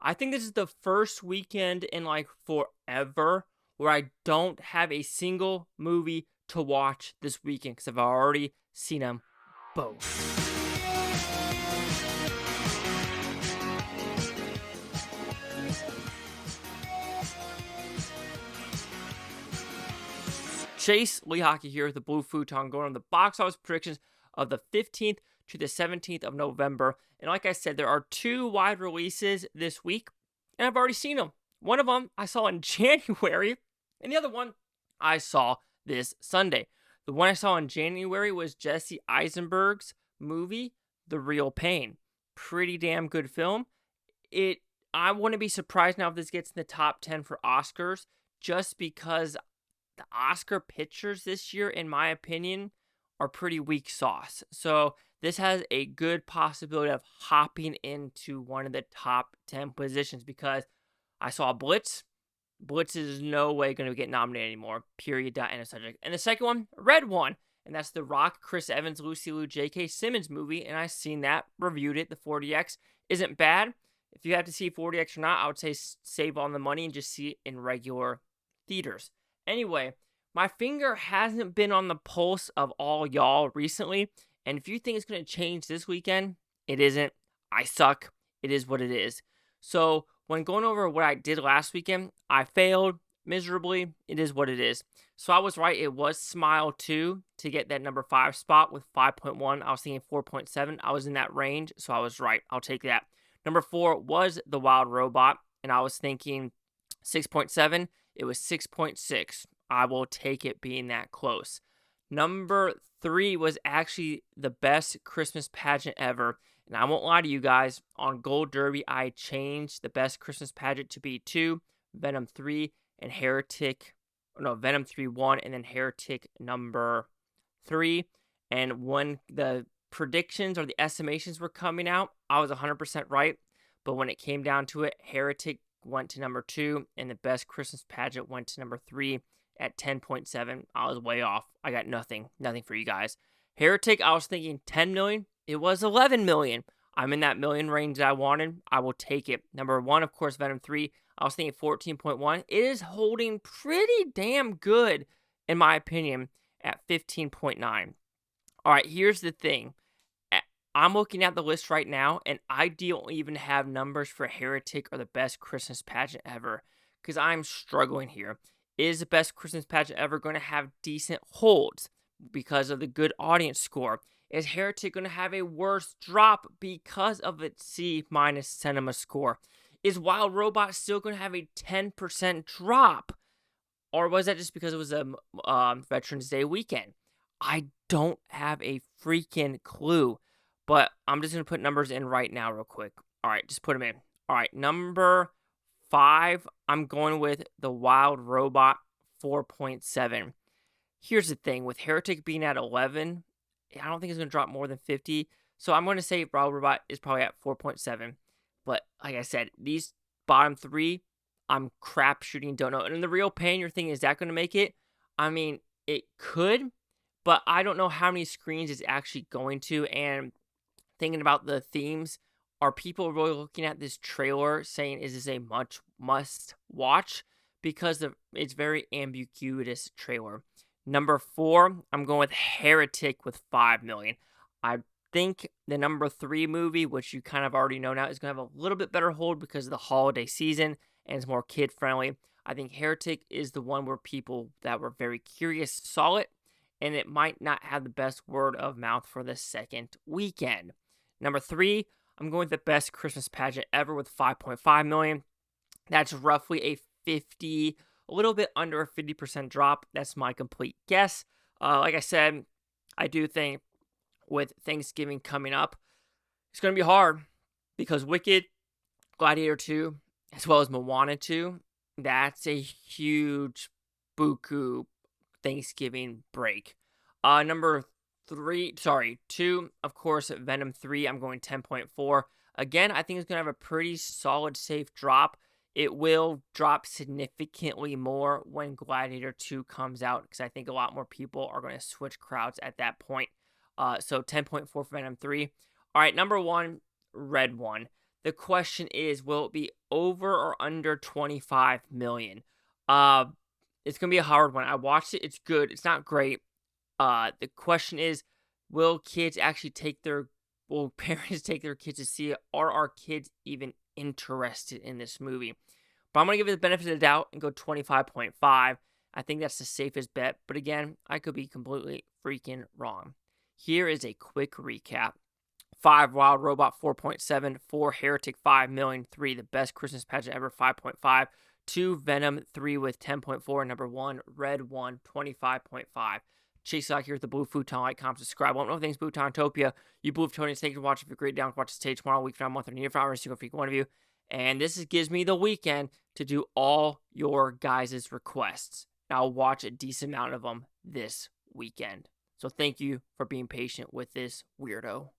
I think this is the first weekend in like forever where I don't have a single movie to watch this weekend because I've already seen them both. Chase Lehocky here with the Blue Futon going on the box office predictions of the 15th to the 17th of November. And like I said, there are two wide releases this week, and I've already seen them. One of them I saw in January, and the other one I saw this Sunday. The one I saw in January was Jesse Eisenberg's movie, The Real Pain. Pretty damn good film. I wouldn't be surprised now if this gets in the top 10 for Oscars, just because the Oscar pictures this year, in my opinion, are pretty weak sauce. So this has a good possibility of hopping into one of the top 10 positions because I saw Blitz. Blitz is no way going to get nominated anymore. Period. End of subject. And the second one, Red One. And that's The Rock, Chris Evans, Lucy Liu, J.K. Simmons movie. And I've seen that, reviewed it. The 4DX isn't bad. If you have to see 4DX or not, I would say save on the money and just see it in regular theaters. Anyway, my finger hasn't been on the pulse of all y'all recently, and if you think it's going to change this weekend, it isn't. I suck. It is what it is. So when going over what I did last weekend, I failed miserably. It is what it is. So I was right. It was Smile 2 to get that number 5 spot with 5.1. I was thinking 4.7. I was in that range, so I was right. I'll take that. Number 4 was The Wild Robot, and I was thinking 6.7. It was 6.6. I will take it being that close. Number 3 was actually the best Christmas pageant ever. And I won't lie to you guys, on Gold Derby, I changed the best Christmas pageant to be 2, Venom 3, and Venom 3 1, and then Heretic number 3. And when the predictions or the estimations were coming out, I was 100% right. But when it came down to it, Heretic went to number 2, and the best Christmas pageant went to number 3 at 10.7. I was way off. I got nothing for you guys. Heretic, I was thinking 10 million. It was 11 million. I'm in that million range that I wanted. I will take it. Number 1, of course, Venom 3. I was thinking 14.1. It is holding pretty damn good, in my opinion, at 15.9. All right, here's the thing. I'm looking at the list right now, and I don't even have numbers for Heretic or the best Christmas pageant ever because I'm struggling here. Is the best Christmas pageant ever going to have decent holds because of the good audience score? Is Heretic going to have a worse drop because of its C- cinema score? Is Wild Robot still going to have a 10% drop? Or was that just because it was a Veterans Day weekend? I don't have a freaking clue. But I'm just going to put numbers in right now real quick. All right, just put them in. All right, number 5, I'm going with The Wild Robot, 4.7. Here's the thing. With Heretic being at 11, I don't think it's going to drop more than 50. So I'm going to say Wild Robot is probably at 4.7. But like I said, these bottom 3, I'm crap shooting, don't know. And in The Real Pain, you're thinking, is that going to make it? I mean, it could, but I don't know how many screens it's actually going to. And thinking about the themes, are people really looking at this trailer saying, is this a must watch? Because it's very ambiguous trailer. Number 4, I'm going with Heretic with 5 million. I think the number 3 movie, which you kind of already know now, is going to have a little bit better hold because of the holiday season and it's more kid friendly. I think Heretic is the one where people that were very curious saw it, and it might not have the best word of mouth for the second weekend. Number 3, I'm going with the best Christmas pageant ever with 5.5 million. That's roughly a little bit under a 50% drop. That's my complete guess. Like I said, I do think with Thanksgiving coming up, it's going to be hard because Wicked, Gladiator 2, as well as Moana 2, that's a huge buku Thanksgiving break. Number 2, of course, Venom 3, I'm going 10.4. Again, I think it's going to have a pretty solid, safe drop. It will drop significantly more when Gladiator 2 comes out because I think a lot more people are going to switch crowds at that point. So 10.4 for Venom 3. All right, number 1, Red One. The question is, will it be over or under 25 million? It's going to be a hard one. I watched it. It's good. It's not great. The question is, will parents take their kids to see it? Are our kids even interested in this movie? But I'm going to give it the benefit of the doubt and go 25.5. I think that's the safest bet. But again, I could be completely freaking wrong. Here is a quick recap. 5, Wild Robot 4.7, 4, Heretic 5 million, 3, The Best Christmas Pageant Ever 5.5, 2, Venom 3 with 10.4, number 1, Red 1, 25.5. Chase out here with the Blue Futon. Like, comment, subscribe. One more things, Bhutontopia. You Blue Futonians, thank you for watching. If you're great down, watch the stage tomorrow, week from now, month, or year, for every single freaking one of you. And this gives me the weekend to do all your guys' requests. I'll watch a decent amount of them this weekend. So thank you for being patient with this weirdo.